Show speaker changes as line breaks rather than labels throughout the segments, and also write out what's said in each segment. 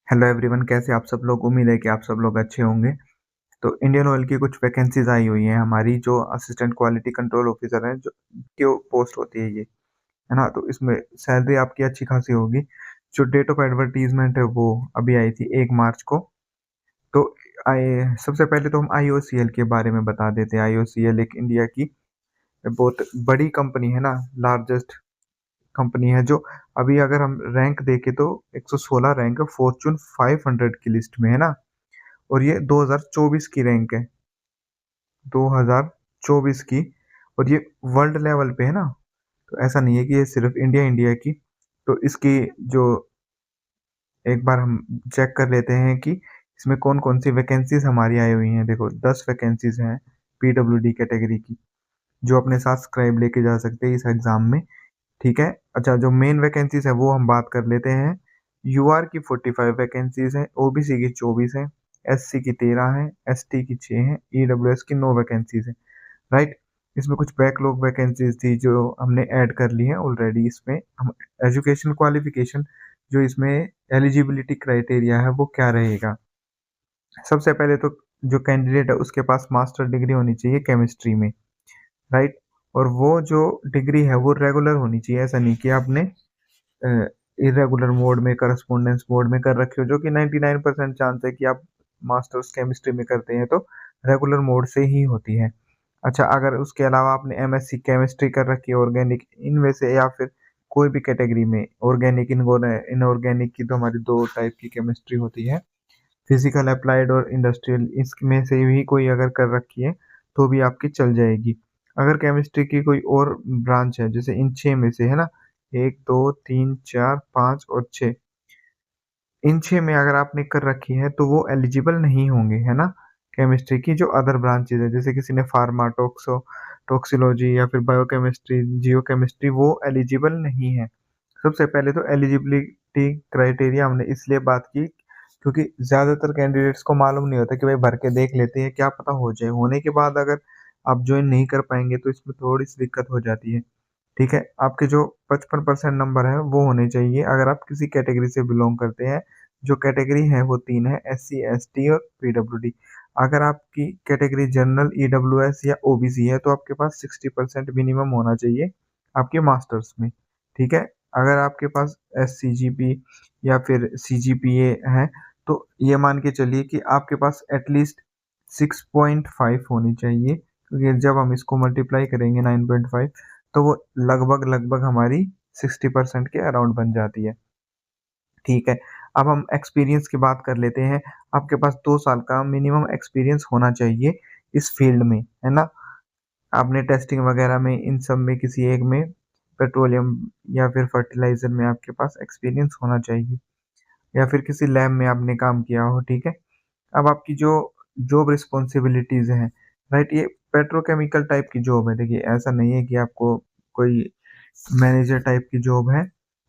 Hello everyone, कैसे आप सब लोग। उम्मीद है कि आप सब लोग अच्छे होंगे। तो इंडियन ऑयल की कुछ वैकेंसीज आई हुई हैं। हमारी जो असिस्टेंट क्वालिटी कंट्रोल ऑफिसर है, जो की पोस्ट होती है ये, है ना। तो इसमें सैलरी आपकी अच्छी खासी होगी। जो डेट ऑफ एडवर्टीजमेंट है वो अभी आई थी 1 मार्च को। तो सबसे पहले तो हम आईओसीएल के बारे में बता देते हैं। आईओसीएल एक इंडिया की बहुत बड़ी कंपनी है ना, लार्जेस्ट कंपनी है। जो अभी अगर हम रैंक देखें तो 116 रैंक है फॉर्च्यून 500 की लिस्ट में, है ना। और ये 2024 की रैंक है, 2024 की। और ये वर्ल्ड लेवल पे है ना। तो ऐसा नहीं है कि ये सिर्फ इंडिया इंडिया की। तो इसकी जो एक बार हम चेक कर लेते हैं कि इसमें कौन कौन सी वैकेंसीज हमारी आई हुई हैं। देखो 10 वैकेंसीज हैं पीडब्ल्यूडी कैटेगरी की, जो अपने साथ स्क्राइब लेके जा सकते हैं इस एग्जाम में। ठीक है। अच्छा, जो मेन वैकेंसीज है वो हम बात कर लेते हैं। यूआर की 45 वैकेंसीज हैं, ओबीसी की 24 हैं, एससी की 13 हैं, एसटी की 6 हैं, ईडब्ल्यूएस की 9 वैकेंसीज हैं। राइट। इसमें कुछ बैकलॉग वैकेंसीज थी जो हमने ऐड कर ली हैं ऑलरेडी। इसमें हम एजुकेशन क्वालिफिकेशन, जो इसमें एलिजिबिलिटी क्राइटेरिया है वो क्या रहेगा। सबसे पहले तो जो कैंडिडेट है उसके पास मास्टर डिग्री होनी चाहिए केमिस्ट्री में। राइट। और वो जो डिग्री है वो रेगुलर होनी चाहिए। ऐसा नहीं कि आपने इरेगुलर मोड में, करस्पोंडेंस मोड में कर रखे हो, जो कि 99% चांस है कि आप मास्टर्स केमिस्ट्री में करते हैं तो रेगुलर मोड से ही होती है। अच्छा, अगर उसके अलावा आपने एमएससी केमिस्ट्री कर रखी है ऑर्गेनिक इनमें से, या फिर कोई भी कैटेगरी में, ऑर्गेनिक इनऑर्गेनिक की तो हमारी दो टाइप की केमिस्ट्री होती है, फिजिकल अप्लाइड और इंडस्ट्रियल, इसमें से भी कोई अगर कर रखी है तो भी आपकी चल जाएगी। अगर केमिस्ट्री की कोई और ब्रांच है, जैसे इन 6 में से, है ना, 1 2 3 4 5 और 6, इन 6 में अगर आपने कर रखी है तो वो एलिजिबल नहीं होंगे, है ना। केमिस्ट्री की जो अदर ब्रांचेज है, जैसे किसी ने फार्मा, टॉक्सिकोलॉजी या फिर बायोकेमिस्ट्री, जियोकेमिस्ट्री, वो एलिजिबल नहीं है। सबसे पहले तो एलिजिबिलिटी क्राइटेरिया हमने इसलिए बात की क्योंकि ज़्यादातर कैंडिडेट्स को मालूम नहीं होता कि भाई भर के देख लेते हैं, क्या पता हो जाए। होने के बाद अगर आप ज्वाइन नहीं कर पाएंगे तो इसमें थोड़ी सी दिक्कत हो जाती है। ठीक है। आपके जो 55% नंबर है वो होने चाहिए अगर आप किसी कैटेगरी से बिलोंग करते हैं। जो कैटेगरी है वो 3 है, एससी, एसटी और पीडब्ल्यूडी। अगर आपकी कैटेगरी जनरल, ईडब्ल्यूएस या ओबीसी है तो आपके पास 60% मिनिमम होना चाहिए आपके मास्टर्स में। ठीक है। अगर आपके पास एससीजीपी या फिर सीजीपीए है तो ये मान के चलिए कि आपके पास एटलीस्ट 6.5 होनी चाहिए, क्योंकि जब हम इसको मल्टीप्लाई करेंगे 9.5 तो वो लगभग लगभग हमारी 60% के अराउंड बन जाती है। ठीक है। अब हम एक्सपीरियंस की बात कर लेते हैं। आपके पास 2 साल का मिनिमम एक्सपीरियंस होना चाहिए इस फील्ड में, है ना। आपने टेस्टिंग वगैरह में, इन सब में किसी एक में, पेट्रोलियम या फिर फर्टिलाइजर में आपके पास एक्सपीरियंस होना चाहिए, या फिर किसी लैब में आपने काम किया हो। ठीक है। अब आपकी जो जॉब रिस्पॉन्सिबिलिटीज हैं, राइट, ये पेट्रोकेमिकल टाइप की जॉब है। देखिए, ऐसा नहीं है कि आपको कोई मैनेजर टाइप की जॉब है।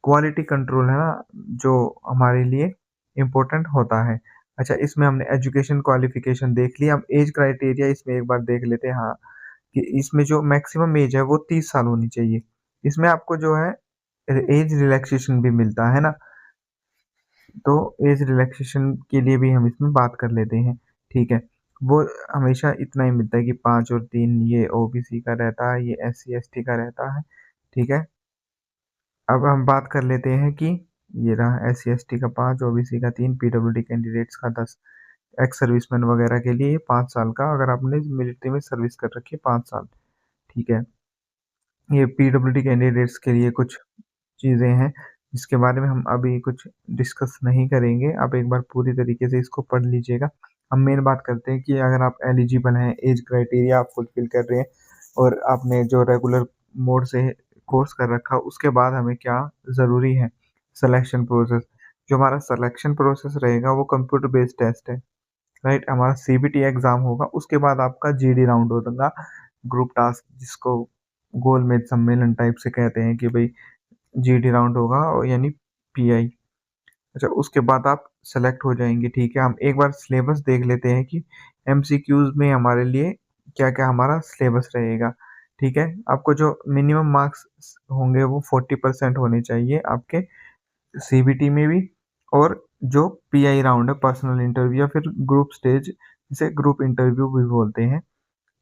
क्वालिटी कंट्रोल है ना, जो हमारे लिए इम्पोर्टेंट होता है। अच्छा, इसमें हमने एजुकेशन क्वालिफिकेशन देख लिया। अब एज क्राइटेरिया इसमें एक बार देख लेते हैं। हाँ, कि इसमें जो मैक्सिमम एज है वो 30 साल होनी चाहिए। इसमें आपको जो है एज रिलैक्सेशन भी मिलता है ना। तो एज रिलैक्सेशन के लिए भी हम इसमें बात कर लेते हैं। ठीक है। वो हमेशा इतना ही मिलता है कि 5 और 3 ये ओबीसी का रहता है, ये एससी एसटी का रहता है। ठीक है। अब हम बात कर लेते हैं कि ये रहा एससी एसटी का 5, ओबीसी का 3, पीडब्ल्यूडी कैंडिडेट्स का 10, एक्स सर्विसमैन वगैरह के लिए 5 साल का, अगर आपने मिलिट्री में सर्विस कर रखी है 5 साल। ठीक है। ये पीडब्ल्यूडी कैंडिडेट्स के लिए कुछ चीज़ें हैं जिसके बारे में हम अभी कुछ डिस्कस नहीं करेंगे। आप एक बार पूरी तरीके से इसको पढ़ लीजिएगा। हम मेन बात करते हैं कि अगर आप एलिजिबल हैं, एज क्राइटेरिया आप फुलफिल कर रहे हैं और आपने जो रेगुलर मोड से कोर्स कर रखा, उसके बाद हमें क्या ज़रूरी है। सिलेक्शन प्रोसेस, जो हमारा सिलेक्शन प्रोसेस रहेगा वो कंप्यूटर बेस्ड टेस्ट है। राइट। हमारा सीबीटी एग्ज़ाम होगा, उसके बाद आपका जीडी राउंड होगा, ग्रुप टास्क, जिसको गोल मेज सम्मेलन टाइप से कहते हैं कि भाई जीडी राउंड होगा, और यानी पीआई। अच्छा, उसके बाद आप सेलेक्ट हो जाएंगे। ठीक है। हम एक बार सिलेबस देख लेते हैं कि एमसीक्यूज में हमारे लिए क्या क्या हमारा सिलेबस रहेगा। ठीक है। आपको जो मिनिमम मार्क्स होंगे वो 40% होने चाहिए आपके सीबीटी में भी, और जो पीआई राउंड है, पर्सनल इंटरव्यू या फिर ग्रुप स्टेज, जिसे ग्रुप इंटरव्यू भी बोलते हैं,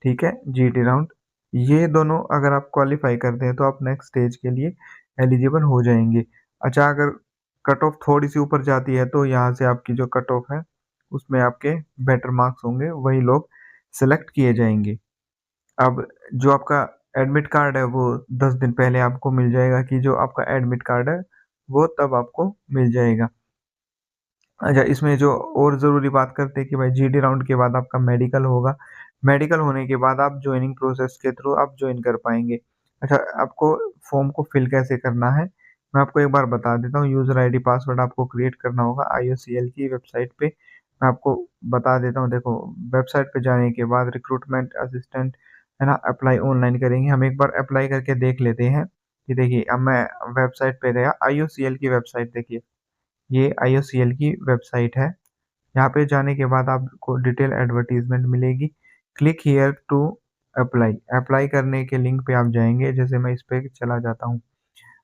ठीक है? जीटी राउंड, ये दोनों अगर आप क्वालीफाई करते हैं तो आप नेक्स्ट स्टेज के लिए एलिजिबल हो जाएँगे। अच्छा, अगर कट ऑफ थोड़ी-सी ऊपर जाती है तो यहाँ से आपकी जो कट ऑफ है, उसमें आपके बेटर मार्क्स होंगे, वही लोग सेलेक्ट किए जाएँगे। अब जो आपका एडमिट कार्ड है वो 10 दिन पहले आपको मिल जाएगा कि जो आपका एडमिट कार्ड है, वो तब आपको मिल जाएगा। अच्छा, इसमें जो और ज़रूरी बात करते हैं कि भाई जीडी राउंड के बाद आपका मेडिकल होगा। मेडिकल होने के बाद आप जॉइनिंग प्रोसेस के थ्रू आप जॉइन कर पाएँगे। अच्छा, आपको फॉर्म को फिल कैसे करना है, मैं आपको एक बार बता देता हूँ। यूज़र आईडी पासवर्ड आपको क्रिएट करना होगा आईओसीएल की वेबसाइट पे। मैं आपको बता देता हूँ, देखो वेबसाइट पे जाने के बाद रिक्रूटमेंट असिस्टेंट, है ना, अप्लाई ऑनलाइन करेंगे। हम एक बार अप्लाई करके देख लेते हैं कि देखिए अब मैं वेबसाइट पे गया, आईओसीएल की वेबसाइट देखिए। ये आईओसीएल की वेबसाइट है। यहाँ पे जाने के बाद आपको डिटेल एडवर्टाइज़मेंट मिलेगी। Click here to apply, apply करने के लिंक पे आप जाएँगे, जैसे मैं इस पे चला जाता हूँ।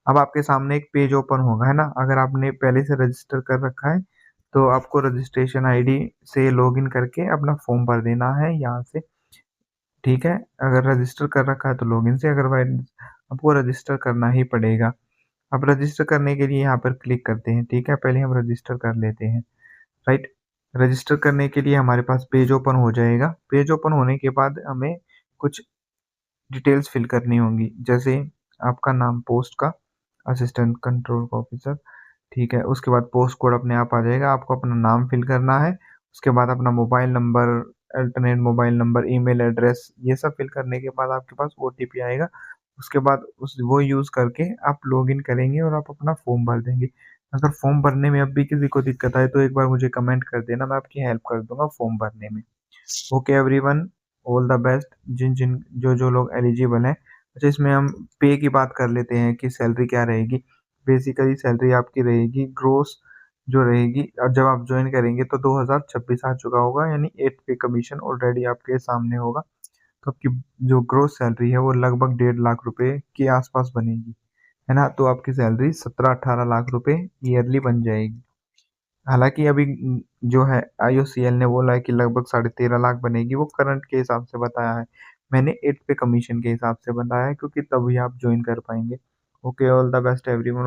अब आपके सामने एक पेज ओपन होगा, है ना? अगर आपने पहले से रजिस्टर कर रखा है, तो आपको रजिस्ट्रेशन आईडी से लॉगिन करके अपना फॉर्म भर देना है यहाँ से, ठीक है? अगर रजिस्टर कर रखा है तो लॉगिन से, अदरवाइज़ आपको रजिस्टर करना ही पड़ेगा। अब रजिस्टर करने के लिए यहाँ पर क्लिक करते हैं, ठीक है? पहले हम रजिस्टर कर लेते हैं। राइट? रजिस्टर करने के लिए हमारे पास पेज ओपन हो जाएगा। पेज ओपन होने के बाद हमें कुछ डिटेल्स फिल करनी होंगी, जैसे आपका नाम पोस्ट का, असिस्टेंट कंट्रोल ऑफिसर, ठीक है? उसके बाद पोस्ट कोड अपने आप आ जाएगा, आपको अपना नाम फिल करना है, उसके बाद अपना mobile number, alternate mobile number, email address, ये सब फिल करने के बाद आपके पास ओटीपी आएगा। उसके बाद उस वो यूज़ करके आप लॉगिन करेंगे और आप अपना फॉर्म भर देंगे। अगर फॉर्म भरने में अब भी किसी को दिक्कत आए तो एक बार मुझे कमेंट कर देना, मैं आपकी हेल्प कर दूँगा फॉर्म भरने में। Okay everyone, all the best जिन-जिन जो-जो लोग एलिजिबल हैं। अच्छा, इसमें हम पे की बात कर लेते हैं कि सैलरी क्या रहेगी। बेसिकली सैलरी आपकी रहेगी ग्रॉस जो रहेगी, जब आप जॉइन करेंगे तो 2026 आ चुका होगा, यानी 8 पे कमीशन ऑलरेडी आपके सामने होगा। तो आपकी जो ग्रॉस सैलरी है वो लगभग 1.5 लाख रुपए के आस-पास बनेगी, है ना? तो आपकी सैलरी 17-18 लाख रुपए ईयरली बन जाएगी। हालाँकि अभी जो है आईओसीएल ने बोला है कि लगभग 13.5 लाख बनेगी, वो करंट के हिसाब से बताया है। मैंने 8 पे कमीशन के हिसाब से बताया है, क्योंकि तभी आप जॉइन कर पाएँगे। Okay, all the best everyone.